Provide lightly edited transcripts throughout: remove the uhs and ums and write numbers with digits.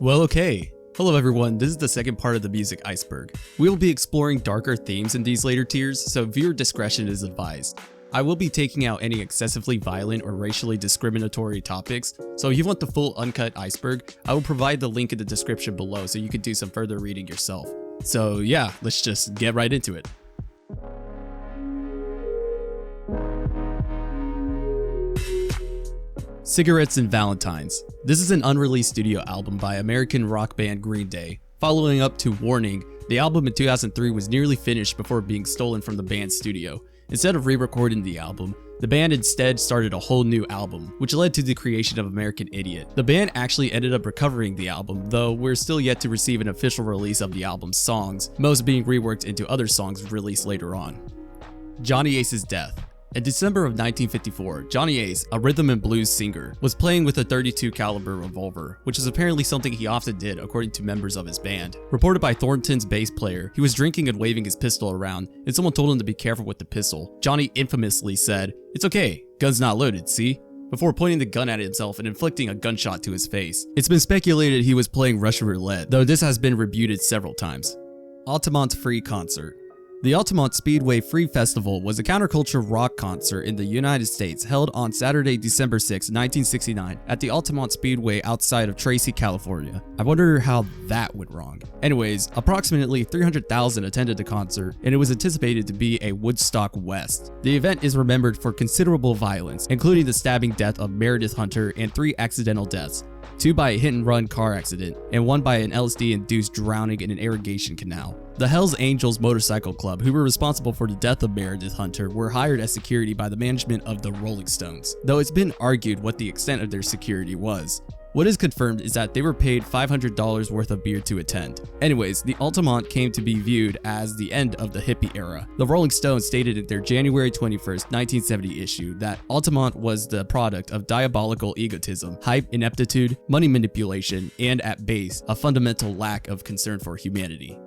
Well, okay. Hello everyone, this is the second part of the music Iceberg. We will be exploring darker themes in these later tiers, so viewer discretion is advised. I will be taking out any excessively violent or racially discriminatory topics, so if you want the full uncut Iceberg, I will provide the link in the description below so you can do some further reading yourself. So yeah, let's just get right into it. Cigarettes and Valentines. This is an unreleased studio album by American rock band Green Day. Following up to Warning, the album in 2003 was nearly finished before being stolen from the band's studio. Instead of re-recording the album, the band instead started a whole new album, which led to the creation of American Idiot. The band actually ended up recovering the album, though we're still yet to receive an official release of the album's songs, most being reworked into other songs released later on. Johnny Ace's death. In December of 1954, Johnny Ace, a rhythm and blues singer, was playing with a .32 caliber revolver, which is apparently something he often did according to members of his band. Reported by Thornton's bass player, he was drinking and waving his pistol around, and someone told him to be careful with the pistol. Johnny infamously said, "It's okay, gun's not loaded, see?" before pointing the gun at himself and inflicting a gunshot to his face. It's been speculated he was playing Russian roulette, though this has been refuted several times. Altamont Free Concert. The Altamont Speedway Free Festival was a counterculture rock concert in the United States held on Saturday, December 6, 1969 at the Altamont Speedway outside of Tracy, California. I wonder how that went wrong. Anyways, approximately 300,000 attended the concert, and it was anticipated to be a Woodstock West. The event is remembered for considerable violence, including the stabbing death of Meredith Hunter and 3 accidental deaths. 2 by a hit-and-run car accident, and 1 by an LSD-induced drowning in an irrigation canal. The Hells Angels Motorcycle Club, who were responsible for the death of Meredith Hunter, were hired as security by the management of the Rolling Stones, though it's been argued what the extent of their security was. What is confirmed is that they were paid $500 worth of beer to attend. Anyways, the Altamont came to be viewed as the end of the hippie era. The Rolling Stones stated in their January 21st, 1970 issue that Altamont was the product of diabolical egotism, hype, ineptitude, money manipulation, and at base, a fundamental lack of concern for humanity.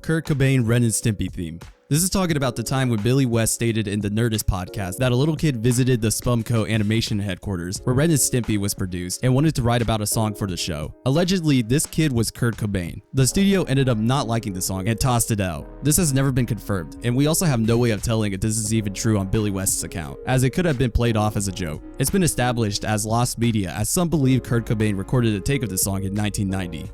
Kurt Cobain Ren and Stimpy theme. This is talking about the time when Billy West stated in the Nerdist podcast that a little kid visited the Spumco animation headquarters where Ren and Stimpy was produced and wanted to write about a song for the show. Allegedly, this kid was Kurt Cobain. The studio ended up not liking the song and tossed it out. This has never been confirmed, and we also have no way of telling if this is even true on Billy West's account, as it could have been played off as a joke. It's been established as lost media, as some believe Kurt Cobain recorded a take of the song in 1990.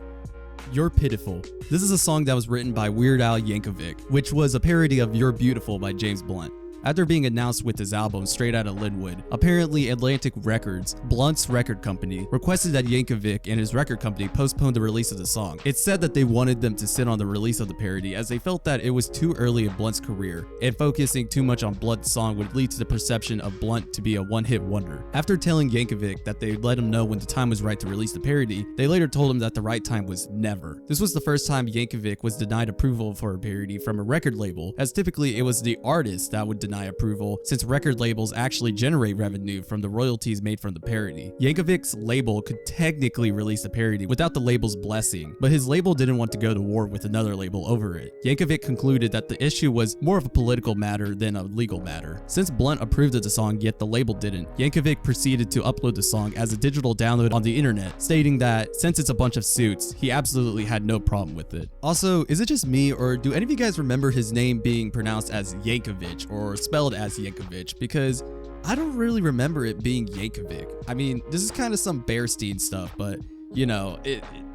You're Pitiful. This is a song that was written by Weird Al Yankovic, which was a parody of You're Beautiful by James Blunt. After being announced with his album Straight Outta Linwood, apparently Atlantic Records, Blunt's record company, requested that Yankovic and his record company postpone the release of the song. It's said that they wanted them to sit on the release of the parody as they felt that it was too early in Blunt's career, and focusing too much on Blunt's song would lead to the perception of Blunt to be a one-hit wonder. After telling Yankovic that they'd let him know when the time was right to release the parody, they later told him that the right time was never. This was the first time Yankovic was denied approval for a parody from a record label, as typically it was the artist that would deny approval, since record labels actually generate revenue from the royalties made from the parody. Yankovic's label could technically release the parody without the label's blessing, but his label didn't want to go to war with another label over it. Yankovic concluded that the issue was more of a political matter than a legal matter. Since Blunt approved of the song yet the label didn't, Yankovic proceeded to upload the song as a digital download on the internet, stating that since it's a bunch of suits, he absolutely had no problem with it. Also, is it just me, or do any of you guys remember his name being pronounced as Yankovic or spelled as Yankovic? Because I don't really remember it being Yankovic. I mean, this is kind of some Bearstein stuff, but you know,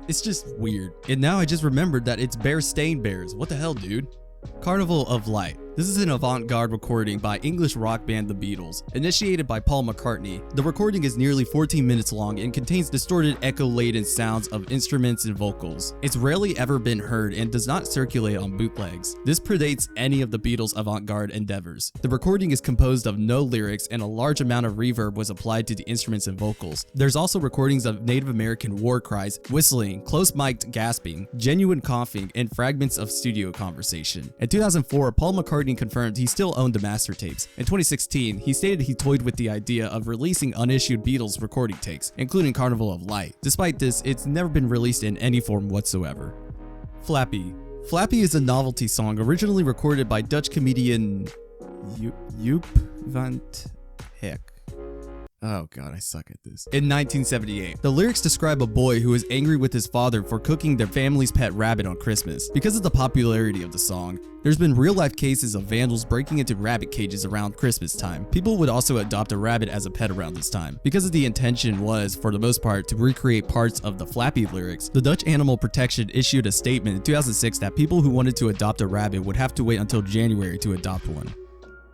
it's just weird. And now I just remembered that it's Bearstein Bears. What the hell, dude? Carnival of Light. This is an avant-garde recording by English rock band The Beatles, initiated by Paul McCartney. The recording is nearly 14 minutes long and contains distorted, echo-laden sounds of instruments and vocals. It's rarely ever been heard and does not circulate on bootlegs. This predates any of the Beatles' avant-garde endeavors. The recording is composed of no lyrics, and a large amount of reverb was applied to the instruments and vocals. There's also recordings of Native American war cries, whistling, close-mic'd gasping, genuine coughing, and fragments of studio conversation. In 2004, Paul McCartney confirmed he still owned the master tapes. In 2016, he stated he toyed with the idea of releasing unissued Beatles recording takes, including Carnival of Light. Despite this, it's never been released in any form whatsoever. Flappy. Flappy is a novelty song originally recorded by Dutch comedian Joep van 't Hek. Oh god, I suck at this. In 1978, the lyrics describe a boy who is angry with his father for cooking their family's pet rabbit on Christmas. Because of the popularity of the song, there's been real-life cases of vandals breaking into rabbit cages around Christmas time. People would also adopt a rabbit as a pet around this time. Because of the intention was, for the most part, to recreate parts of the Flappy lyrics, the Dutch Animal Protection issued a statement in 2006 that people who wanted to adopt a rabbit would have to wait until January to adopt one.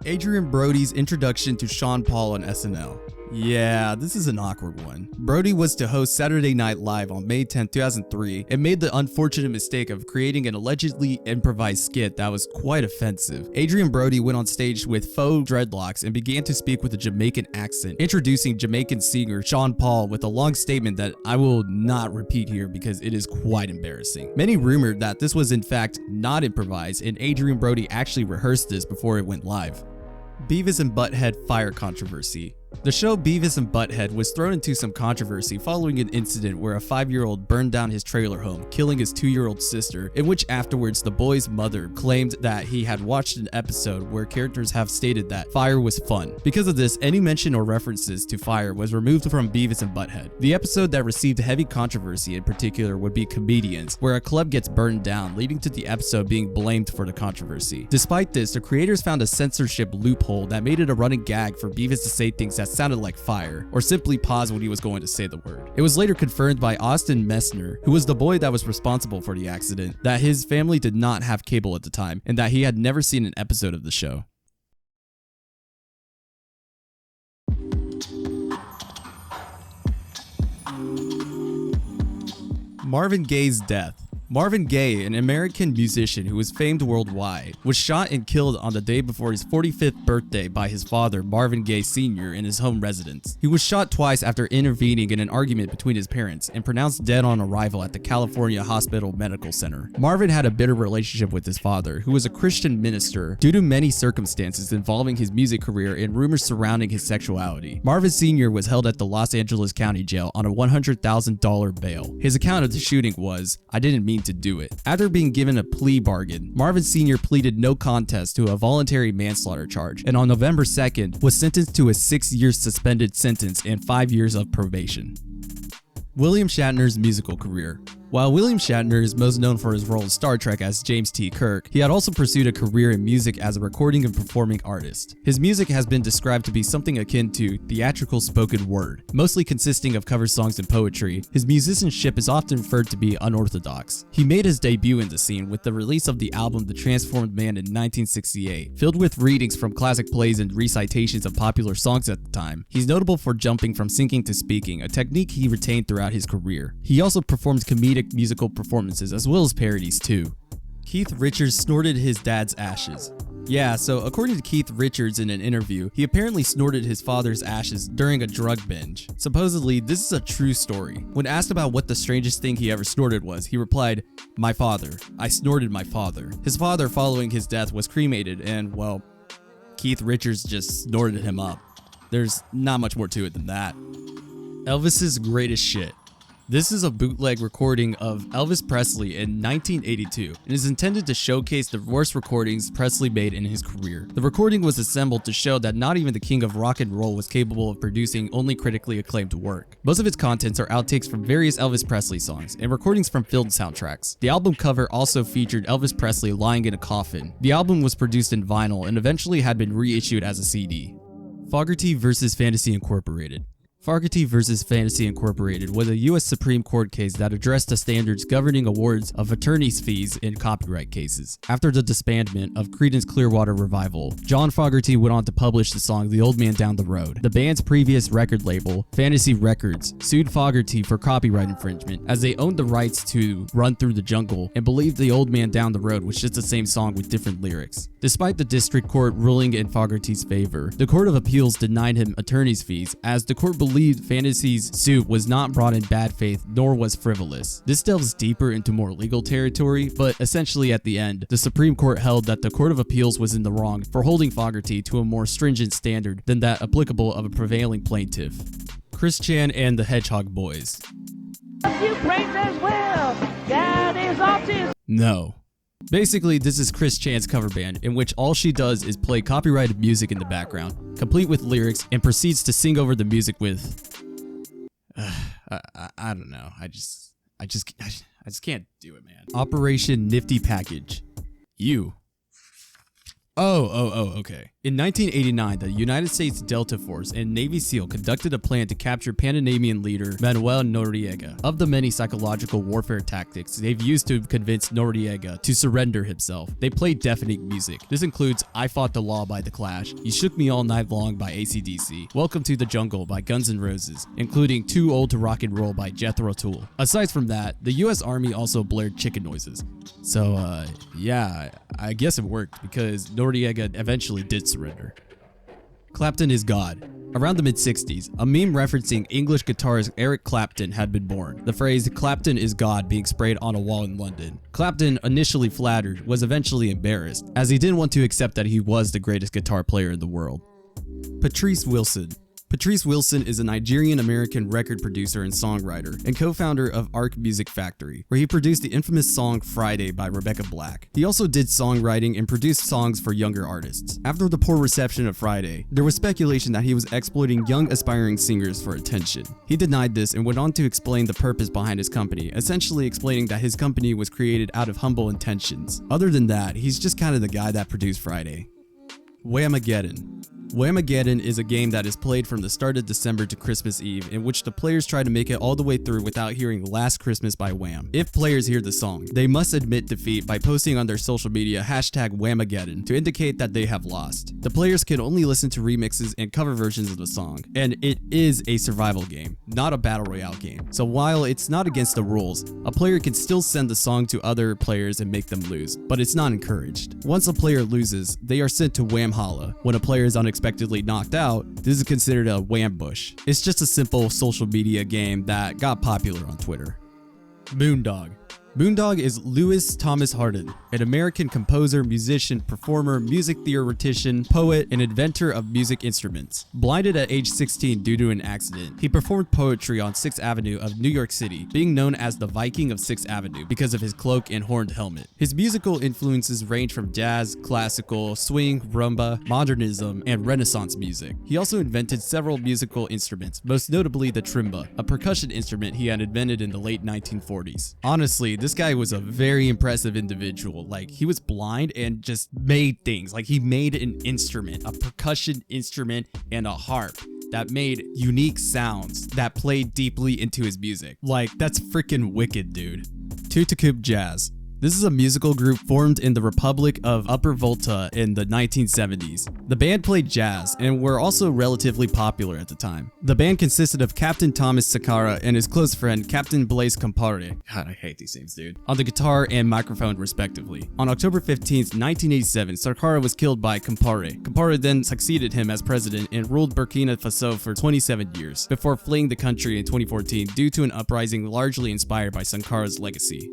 Adrian Brody's introduction to Sean Paul on SNL. Yeah, this is an awkward one. Brody was to host Saturday Night Live on May 10, 2003, and made the unfortunate mistake of creating an allegedly improvised skit that was quite offensive. Adrian Brody went on stage with faux dreadlocks and began to speak with a Jamaican accent, introducing Jamaican singer Sean Paul with a long statement that I will not repeat here because it is quite embarrassing. Many rumored that this was in fact not improvised, and Adrian Brody actually rehearsed this before it went live. Beavis and Butthead fire controversy. The show Beavis and Butthead was thrown into some controversy following an incident where a 5-year-old burned down his trailer home, killing his 2-year-old sister, in which afterwards the boy's mother claimed that he had watched an episode where characters have stated that fire was fun. Because of this, any mention or references to fire was removed from Beavis and Butthead. The episode that received heavy controversy in particular would be Comedians, where a club gets burned down, leading to the episode being blamed for the controversy. Despite this, the creators found a censorship loophole that made it a running gag for Beavis to say things that sounded like fire, or simply pause when he was going to say the word. It was later confirmed by Austin Messner, who was the boy that was responsible for the accident, that his family did not have cable at the time, and that he had never seen an episode of the show. Marvin Gaye's death. Marvin Gaye, an American musician who was famed worldwide, was shot and killed on the day before his 45th birthday by his father, Marvin Gaye Sr., in his home residence. He was shot twice after intervening in an argument between his parents and pronounced dead on arrival at the California Hospital Medical Center. Marvin had a bitter relationship with his father, who was a Christian minister, due to many circumstances involving his music career and rumors surrounding his sexuality. Marvin Sr. was held at the Los Angeles County Jail on a $100,000 bail. His account of the shooting was, "I didn't mean to do it." After being given a plea bargain, Marvin Sr. pleaded no contest to a voluntary manslaughter charge, and on November 2nd was sentenced to a 6-year suspended sentence and 5 years of probation. William Shatner's musical career. While William Shatner is most known for his role in Star Trek as James T. Kirk, he had also pursued a career in music as a recording and performing artist. His music has been described to be something akin to theatrical spoken word, mostly consisting of cover songs and poetry. His musicianship is often referred to be unorthodox. He made his debut in the scene with the release of the album The Transformed Man in 1968, filled with readings from classic plays and recitations of popular songs at the time. He's notable for jumping from singing to speaking, a technique he retained throughout his career. He also performed comedic musical performances as well as parodies too. Keith Richards snorted his dad's ashes. Yeah, so according to Keith Richards in an interview, he apparently snorted his father's ashes during a drug binge. Supposedly, this is a true story. When asked about what the strangest thing he ever snorted was, he replied, "My father. I snorted my father." His father, following his death, was cremated and, well, Keith Richards just snorted him up. There's not much more to it than that. Elvis's greatest shit. This is a bootleg recording of Elvis Presley in 1982 and is intended to showcase the worst recordings Presley made in his career. The recording was assembled to show that not even the king of rock and roll was capable of producing only critically acclaimed work. Most of its contents are outtakes from various Elvis Presley songs and recordings from film soundtracks. The album cover also featured Elvis Presley lying in a coffin. The album was produced in vinyl and eventually had been reissued as a CD. Fogerty vs. Fantasy Incorporated. Fogerty vs. Fantasy Incorporated was a U.S. Supreme Court case that addressed the standards governing awards of attorney's fees in copyright cases. After the disbandment of Creedence Clearwater Revival, John Fogerty went on to publish the song The Old Man Down the Road. The band's previous record label, Fantasy Records, sued Fogerty for copyright infringement as they owned the rights to Run Through the Jungle and believed The Old Man Down the Road was just the same song with different lyrics. Despite the district court ruling in Fogerty's favor, the Court of Appeals denied him attorney's fees as the court believed Fantasy's suit was not brought in bad faith nor was frivolous. This delves deeper into more legal territory, but essentially at the end, the Supreme Court held that the Court of Appeals was in the wrong for holding Fogerty to a more stringent standard than that applicable of a prevailing plaintiff. Chris Chan and the Hedgehog Boys. No. Basically, this is Chris Chan's cover band, in which all she does is play copyrighted music in the background, complete with lyrics, and proceeds to sing over the music with... I don't know. I just can't do it, man. Operation Nifty Package. You. Okay. In 1989, the United States Delta Force and Navy SEAL conducted a plan to capture Panamanian leader Manuel Noriega. Of the many psychological warfare tactics they've used to convince Noriega to surrender himself, they played deafening music. This includes I Fought the Law by The Clash, You Shook Me All Night Long by AC/DC, Welcome to the Jungle by Guns N' Roses, including Too Old to Rock and Roll by Jethro Tull. Aside from that, the US Army also blared chicken noises. So, yeah, I guess it worked because Noriega eventually did surrender. Clapton is God. Around the mid-60s, a meme referencing English guitarist Eric Clapton had been born, the phrase Clapton is God being sprayed on a wall in London. Clapton, initially flattered, was eventually embarrassed, as he didn't want to accept that he was the greatest guitar player in the world. Patrice Wilson. Patrice Wilson is a Nigerian-American record producer and songwriter, and co-founder of Arc Music Factory, where he produced the infamous song Friday by Rebecca Black. He also did songwriting and produced songs for younger artists. After the poor reception of Friday, there was speculation that he was exploiting young aspiring singers for attention. He denied this and went on to explain the purpose behind his company, essentially explaining that his company was created out of humble intentions. Other than that, he's just kind of the guy that produced Friday. Whamageddon. Whamageddon is a game that is played from the start of December to Christmas Eve, in which the players try to make it all the way through without hearing Last Christmas by Wham. If players hear the song, they must admit defeat by posting on their social media #Whamageddon to indicate that they have lost. The players can only listen to remixes and cover versions of the song, and it is a survival game, not a battle royale game. So while it's not against the rules, a player can still send the song to other players and make them lose, but it's not encouraged. Once a player loses, they are sent to Wham Holla. When a player is unexpectedly knocked out, this is considered a wham bush. It's just a simple social media game that got popular on Twitter. Moondog. Moondog is Lewis Thomas Harden, an American composer, musician, performer, music theoretician, poet, and inventor of music instruments. Blinded at age 16 due to an accident, he performed poetry on 6th Avenue of New York City, being known as the Viking of 6th Avenue because of his cloak and horned helmet. His musical influences range from jazz, classical, swing, rumba, modernism, and Renaissance music. He also invented several musical instruments, most notably the trimba, a percussion instrument he had invented in the late 1940s. Honestly, this guy was a very impressive individual. Like, he was blind and just made things. Like, he made an instrument, a percussion instrument, and a harp that made unique sounds that played deeply into his music. Like, that's freaking wicked, dude. Tutacoop Jazz. This is a musical group formed in the Republic of Upper Volta in the 1970s. The band played jazz and were also relatively popular at the time. The band consisted of Captain Thomas Sakara and his close friend Captain Blaise Compaoré. God, I hate these names, dude. On the guitar and microphone, respectively. On October 15th, 1987, Sakara was killed by Compaoré. Compaoré then succeeded him as president and ruled Burkina Faso for 27 years, before fleeing the country in 2014 due to an uprising largely inspired by Sankara's legacy.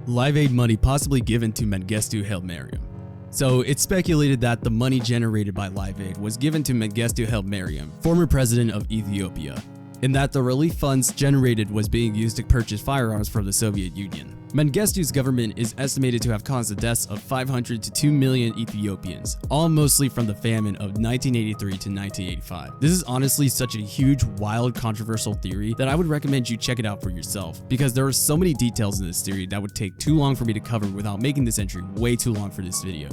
Live Aid money possibly given to Mengistu Haile Mariam. So it's speculated that the money generated by Live Aid was given to Mengistu Haile Mariam, former president of Ethiopia, and that the relief funds generated was being used to purchase firearms from the Soviet Union. Mengistu's government is estimated to have caused the deaths of 500 to 2 million Ethiopians, all mostly from the famine of 1983 to 1985. This is honestly such a huge, wild, controversial theory that I would recommend you check it out for yourself, because there are so many details in this theory that would take too long for me to cover without making this entry way too long for this video.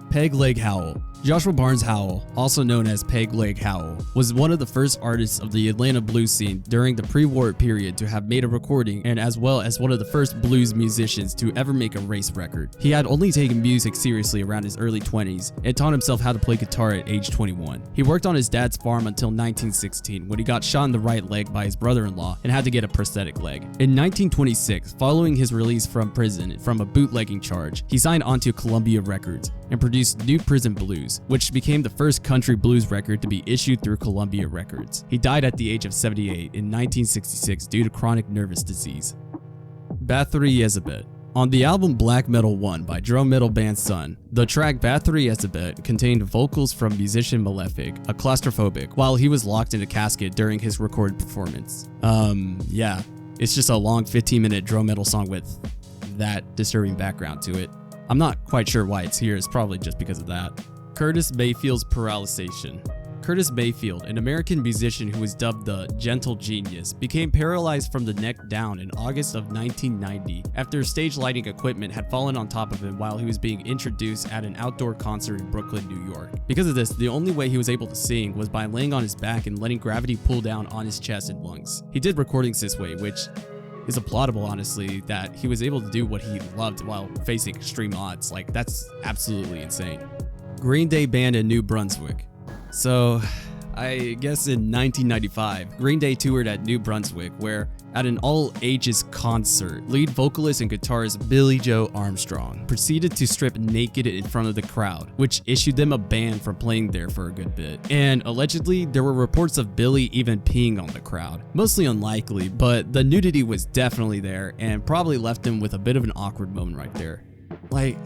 Peg Leg Howell. Joshua Barnes Howell, also known as Peg Leg Howell, was one of the first artists of the Atlanta blues scene during the pre-war period to have made a recording, and as well as one of the first blues musicians to ever make a race record. He had only taken music seriously around his early 20s and taught himself how to play guitar at age 21. He worked on his dad's farm until 1916 when he got shot in the right leg by his brother-in-law and had to get a prosthetic leg. In 1926, following his release from prison from a bootlegging charge, he signed onto Columbia Records and produced New Prison Blues, which became the first country blues record to be issued through Columbia Records. He died at the age of 78 in 1966 due to chronic nervous disease. Bathory Yezebet. On the album Black Metal 1 by drum metal band Sun, the track Bathory Ezebet contained vocals from musician Malefic, a claustrophobic, while he was locked in a casket during his recorded performance. Yeah, it's just a long 15-minute drum metal song with that disturbing background to it. I'm not quite sure why it's here, it's probably just because of that. Curtis Mayfield's Paralyzation. Curtis Mayfield, an American musician who was dubbed the Gentle Genius, became paralyzed from the neck down in August of 1990 after stage lighting equipment had fallen on top of him while he was being introduced at an outdoor concert in Brooklyn, New York. Because of this, the only way he was able to sing was by laying on his back and letting gravity pull down on his chest and lungs. He did recordings this way, which is applaudable, honestly, that he was able to do what he loved while facing extreme odds. Like, that's absolutely insane. Green Day band in New Brunswick. So, I guess in 1995, Green Day toured at New Brunswick, where at an all-ages concert, lead vocalist and guitarist Billy Joe Armstrong proceeded to strip naked in front of the crowd, which issued them a ban from playing there for a good bit. And allegedly, there were reports of Billy even peeing on the crowd. Mostly unlikely, but the nudity was definitely there and probably left him with a bit of an awkward moment right there. Like,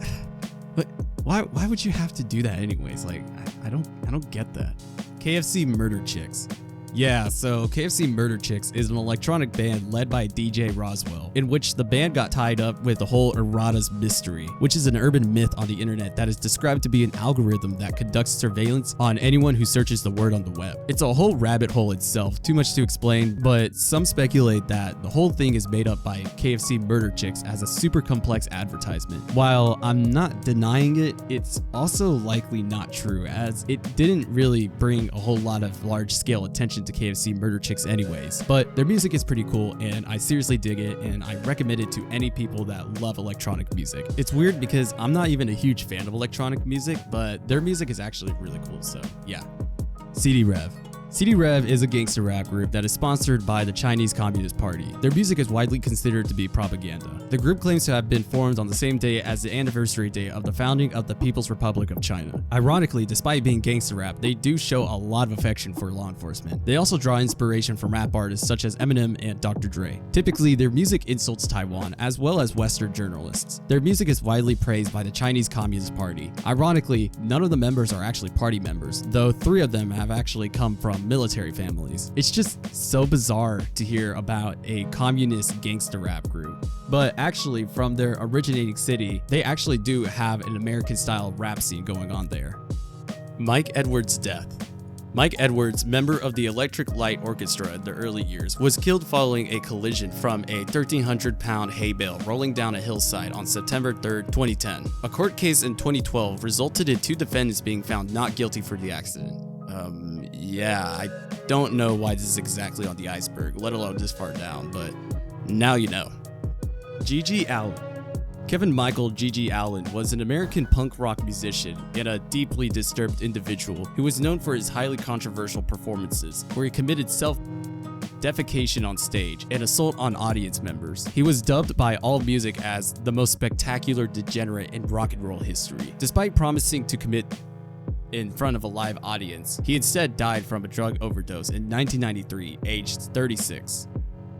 but why would you have to do that anyways? Like, I don't get that. KFC Murder Chicks. Yeah, so KFC Murder Chicks is an electronic band led by DJ Roswell, in which the band got tied up with the whole Errata's mystery, which is an urban myth on the internet that is described to be an algorithm that conducts surveillance on anyone who searches the word on the web. It's a whole rabbit hole itself, too much to explain, but some speculate that the whole thing is made up by KFC Murder Chicks as a super complex advertisement. While I'm not denying it, it's also likely not true, as it didn't really bring a whole lot of large-scale attention to KFC Murder Chicks anyways, but their music is pretty cool and I seriously dig it, and I recommend it to any people that love electronic music. It's weird because I'm not even a huge fan of electronic music, but their music is actually really cool, so yeah. CD Rev. CD Rev is a gangster rap group that is sponsored by the Chinese Communist Party. Their music is widely considered to be propaganda. The group claims to have been formed on the same day as the anniversary day of the founding of the People's Republic of China. Ironically, despite being gangster rap, they do show a lot of affection for law enforcement. They also draw inspiration from rap artists such as Eminem and Dr. Dre. Typically, their music insults Taiwan as well as Western journalists. Their music is widely praised by the Chinese Communist Party. Ironically, none of the members are actually party members, though 3 of them have actually come from military families. It's just so bizarre to hear about a communist gangster rap group. But actually, from their originating city, they actually do have an American-style rap scene going on there. Mike Edwards' death. Mike Edwards, member of the Electric Light Orchestra in the early years, was killed following a collision from a 1,300-pound hay bale rolling down a hillside on September 3, 2010. A court case in 2012 resulted in 2 defendants being found not guilty for the accident. Yeah, I don't know why this is exactly on the Iceberg, let alone this far down, but now you know. G.G. Allen. Kevin Michael G.G. Allen was an American punk rock musician and a deeply disturbed individual who was known for his highly controversial performances, where he committed self-defecation on stage and assault on audience members. He was dubbed by AllMusic as the most spectacular degenerate in rock and roll history. Despite promising to commit in front of a live audience, he instead died from a drug overdose in 1993, aged 36.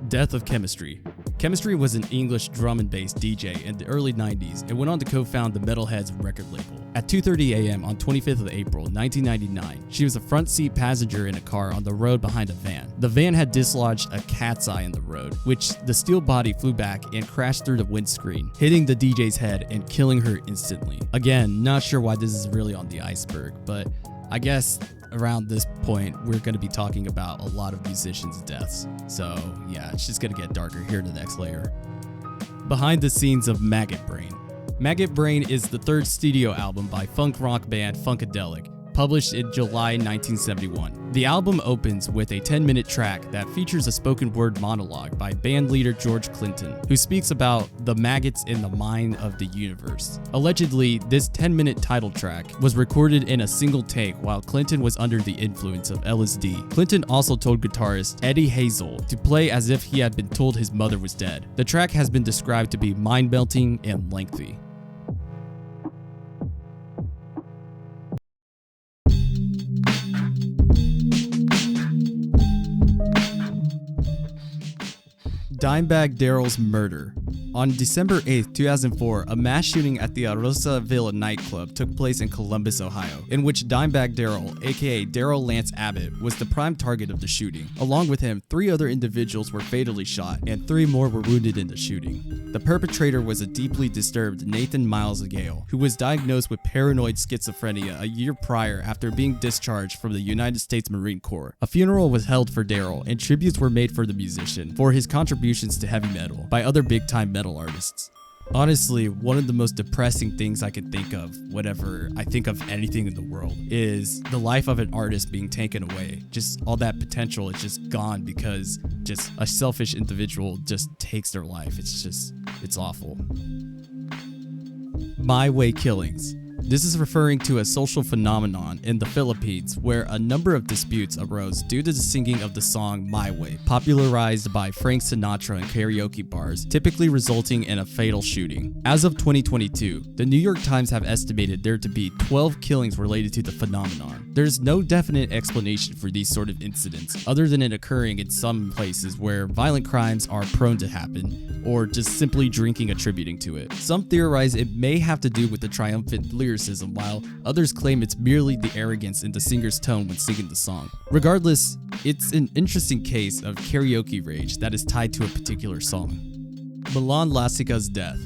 Death of Chemistry. Chemistry was an English drum and bass DJ in the early 90s and went on to co-found the Metalheadz record label. At 2:30 a.m. on 25th of April 1999, she was a front seat passenger in a car on the road behind a van. The van had dislodged a cat's eye in the road, which the steel body flew back and crashed through the windscreen, hitting the DJ's head and killing her instantly. Again, not sure why this is really on the Iceberg, but I guess around this point, we're going to be talking about a lot of musicians' deaths. So yeah, it's just going to get darker here in the next layer. Behind the scenes of Maggot Brain. Maggot Brain is the 3rd studio album by funk rock band Funkadelic, published in July 1971. The album opens with a 10-minute track that features a spoken word monologue by band leader George Clinton, who speaks about the maggots in the mind of the universe. Allegedly, this 10-minute title track was recorded in a single take while Clinton was under the influence of LSD. Clinton also told guitarist Eddie Hazel to play as if he had been told his mother was dead. The track has been described to be mind-melting and lengthy. Dimebag Darrell's murder. On December 8, 2004, a mass shooting at the Arosa Villa nightclub took place in Columbus, Ohio, in which Dimebag Darrell, aka Darrell Lance Abbott, was the prime target of the shooting. Along with him, 3 other individuals were fatally shot, and 3 more were wounded in the shooting. The perpetrator was a deeply disturbed Nathan Miles Gale, who was diagnosed with paranoid schizophrenia a year prior after being discharged from the United States Marine Corps. A funeral was held for Darrell, and tributes were made for the musician for his contributions to heavy metal by other big-time metal artists. Honestly, one of the most depressing things I can think of whenever I think of anything in the world is the life of an artist being taken away. Just all that potential is just gone because just a selfish individual just takes their life. It's awful. My Way killings. This is referring to a social phenomenon in the Philippines where a number of disputes arose due to the singing of the song My Way, popularized by Frank Sinatra in karaoke bars, typically resulting in a fatal shooting. As of 2022, the New York Times have estimated there to be 12 killings related to the phenomenon. There's no definite explanation for these sort of incidents, other than it occurring in some places where violent crimes are prone to happen, or just simply drinking attributing to it. Some theorize it may have to do with the triumphant lyricism, while others claim it's merely the arrogance in the singer's tone when singing the song. Regardless, it's an interesting case of karaoke rage that is tied to a particular song. Milan Lasika's death.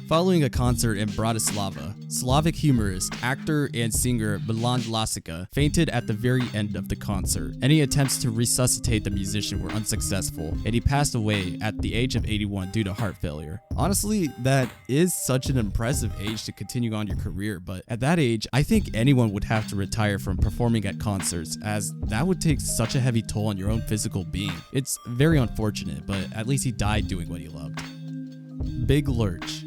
Following a concert in Bratislava, Slavic humorist, actor, and singer Milan Lasika fainted at the very end of the concert. Any attempts to resuscitate the musician were unsuccessful, and he passed away at the age of 81 due to heart failure. Honestly, that is such an impressive age to continue on your career, but at that age, I think anyone would have to retire from performing at concerts, as that would take such a heavy toll on your own physical being. It's very unfortunate, but at least he died doing what he loved. Big Lurch.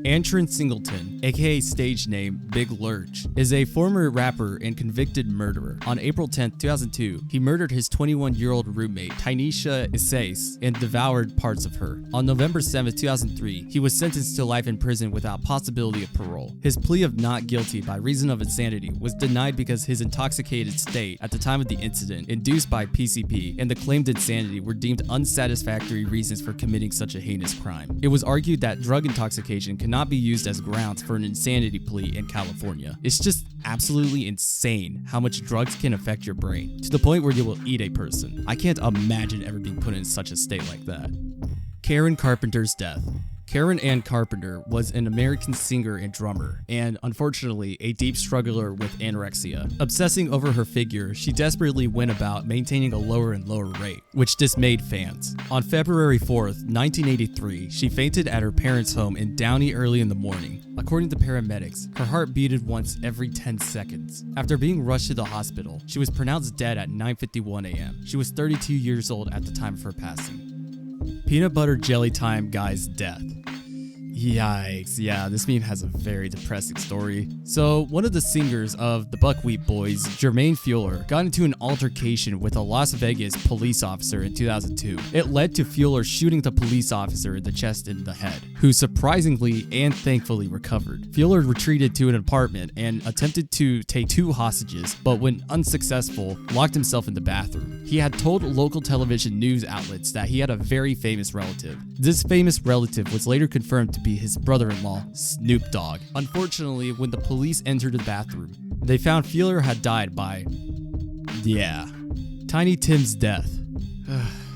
Antron Singleton, aka stage name Big Lurch, is a former rapper and convicted murderer. On April 10, 2002, he murdered his 21-year-old roommate, Tynesha Isais, and devoured parts of her. On November 7, 2003, he was sentenced to life in prison without possibility of parole. His plea of not guilty by reason of insanity was denied because his intoxicated state at the time of the incident, induced by PCP, and the claimed insanity were deemed unsatisfactory reasons for committing such a heinous crime. It was argued that drug intoxication cannot be used as grounds for an insanity plea in California. It's just absolutely insane how much drugs can affect your brain, to the point where you will eat a person. I can't imagine ever being put in such a state like that. Karen Carpenter's death. Karen Ann Carpenter was an American singer and drummer, and unfortunately, a deep struggler with anorexia. Obsessing over her figure, she desperately went about maintaining a lower and lower rate, which dismayed fans. On February 4th, 1983, she fainted at her parents' home in Downey early in the morning. According to paramedics, her heart beated once every 10 seconds. After being rushed to the hospital, she was pronounced dead at 9:51 a.m. She was 32 years old at the time of her passing. Peanut Butter Jelly Time Guy's death. Yikes, yeah, this meme has a very depressing story. So, one of the singers of the Buckwheat Boys, Jermaine Fuller, got into an altercation with a Las Vegas police officer in 2002. It led to Fuller shooting the police officer in the chest and the head, who surprisingly and thankfully recovered. Fuller retreated to an apartment and attempted to take 2 hostages, but when unsuccessful, locked himself in the bathroom. He had told local television news outlets that he had a very famous relative. This famous relative was later confirmed to be his brother-in-law, Snoop Dogg. Unfortunately, when the police entered the bathroom, they found Fuller had died by... Tiny Tim's death.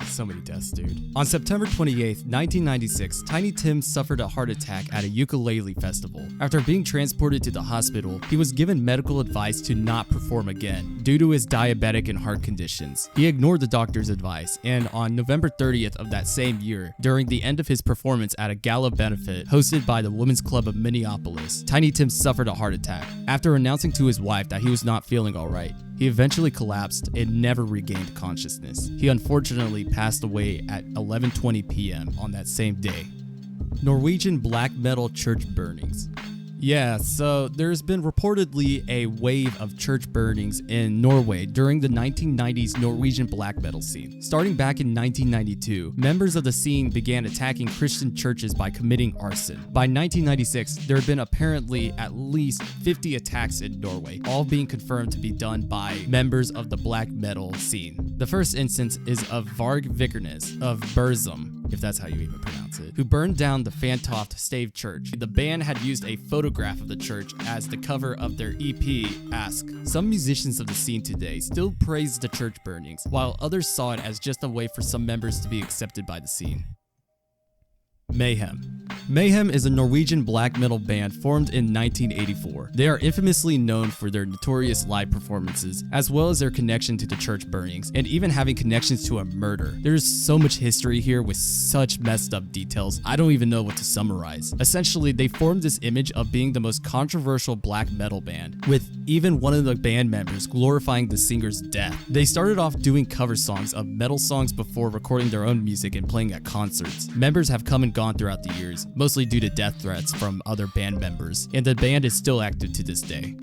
So many deaths, dude. On September 28th, 1996, Tiny Tim suffered a heart attack at a ukulele festival. After being transported to the hospital, he was given medical advice to not perform again due to his diabetic and heart conditions. He ignored the doctor's advice, and on November 30th of that same year, during the end of his performance at a gala benefit hosted by the Women's Club of Minneapolis, Tiny Tim suffered a heart attack. After announcing to his wife that he was not feeling alright, he eventually collapsed and never regained consciousness. He unfortunately passed away at 11:20 p.m. on that same day. Norwegian black metal church burnings. Yeah, so there's been reportedly a wave of church burnings in Norway during the 1990s Norwegian black metal scene. Starting back in 1992, members of the scene began attacking Christian churches by committing arson. By 1996, there had been apparently at least 50 attacks in Norway, all being confirmed to be done by members of the black metal scene. The first instance is of Varg Vikernes of Burzum, if that's how you even pronounce it, who burned down the Fantoft Stave Church. The band had used a photograph of the church as the cover of their EP, Ask. Some musicians of the scene today still praise the church burnings, while others saw it as just a way for some members to be accepted by the scene. Mayhem. Mayhem is a Norwegian black metal band formed in 1984. They are infamously known for their notorious live performances, as well as their connection to the church burnings, and even having connections to a murder. There's so much history here with such messed up details, I don't even know what to summarize. Essentially, they formed this image of being the most controversial black metal band, with even one of the band members glorifying the singer's death. They started off doing cover songs of metal songs before recording their own music and playing at concerts. Members have come and gone throughout the years, mostly due to death threats from other band members, and the band is still active to this day.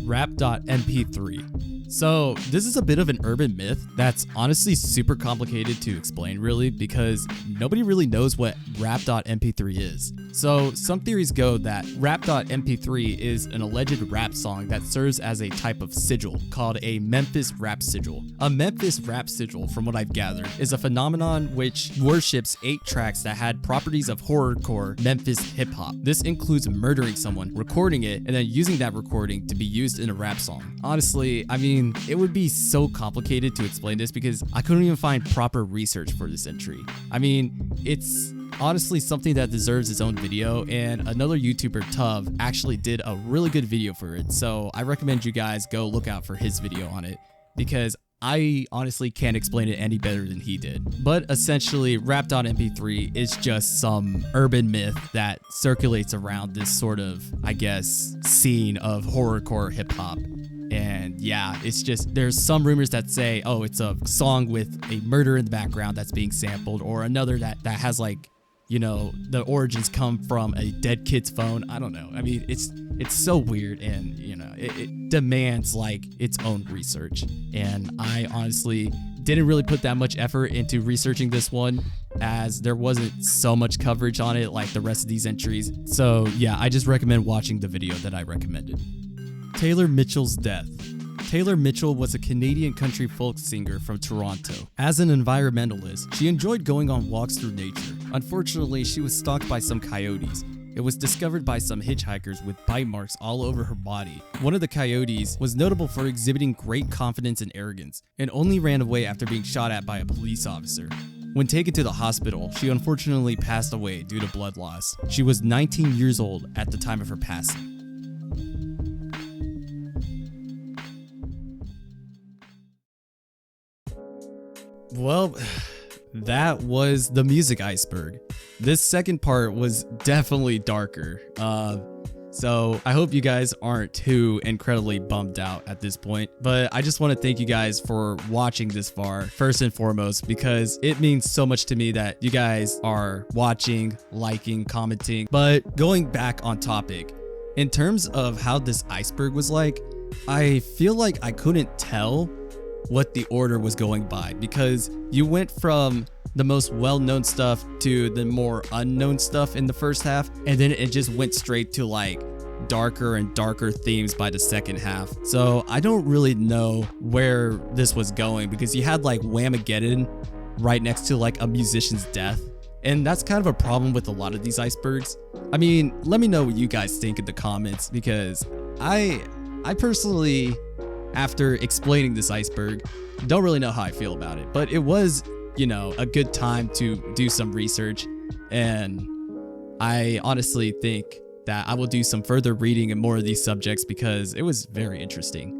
Rap.mp3. So this is a bit of an urban myth that's honestly super complicated to explain really, because nobody really knows what rap.mp3 is. So some theories go that rap.mp3 is an alleged rap song that serves as a type of sigil called a Memphis rap sigil. A Memphis rap sigil, from what I've gathered, is a phenomenon which worships 8 tracks that had properties of horrorcore Memphis hip hop. This includes murdering someone, recording it, and then using that recording to be used in a rap song. Honestly, I mean, it would be so complicated to explain this because I couldn't even find proper research for this entry. I mean, it's honestly something that deserves its own video, and another YouTuber, Tuv, actually did a really good video for it, so I recommend you guys go look out for his video on it, because I honestly can't explain it any better than he did. But essentially, rap.mp3 is just some urban myth that circulates around this sort of, I guess, scene of horrorcore hip hop. And yeah, it's just, there's some rumors that say, oh, it's a song with a murder in the background that's being sampled, or another that has like, you know, the origins come from a dead kid's phone. I don't know. I mean, it's so weird, and you know, it demands like its own research. And I honestly didn't really put that much effort into researching this one, as there wasn't so much coverage on it like the rest of these entries. So yeah, I just recommend watching the video that I recommended. Taylor Mitchell's death. Taylor Mitchell was a Canadian country folk singer from Toronto. As an environmentalist, she enjoyed going on walks through nature. Unfortunately, she was stalked by some coyotes. It was discovered by some hitchhikers with bite marks all over her body. One of the coyotes was notable for exhibiting great confidence and arrogance, and only ran away after being shot at by a police officer. When taken to the hospital, she unfortunately passed away due to blood loss. She was 19 years old at the time of her passing. Well, that was the music iceberg. This second part was definitely darker. So I hope you guys aren't too incredibly bummed out at this point, but I just want to thank you guys for watching this far, first and foremost, because it means so much to me that you guys are watching, liking, commenting. But going back on topic, in terms of how this iceberg was like, I feel like I couldn't tell what the order was going by, because you went from the most well-known stuff to the more unknown stuff in the first half, and then it just went straight to like darker and darker themes by the second half. So I don't really know where this was going, because you had like Whamageddon right next to like a musician's death, and that's kind of a problem with a lot of these icebergs. I mean, let me know what you guys think in the comments, because I personally, after explaining this iceberg, don't really know how I feel about it, but it was, you know, a good time to do some research, and I honestly think that I will do some further reading in more of these subjects because it was very interesting.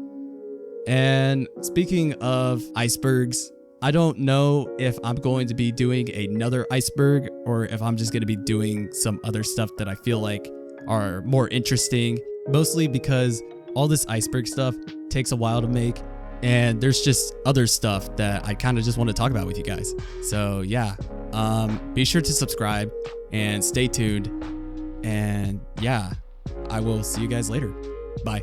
And speaking of icebergs, I don't know if I'm going to be doing another iceberg or if I'm just going to be doing some other stuff that I feel like are more interesting, mostly because all this iceberg stuff takes a while to make, and there's just other stuff that I kind of just want to talk about with you guys. So yeah, be sure to subscribe and stay tuned, and yeah, I will see you guys later. Bye.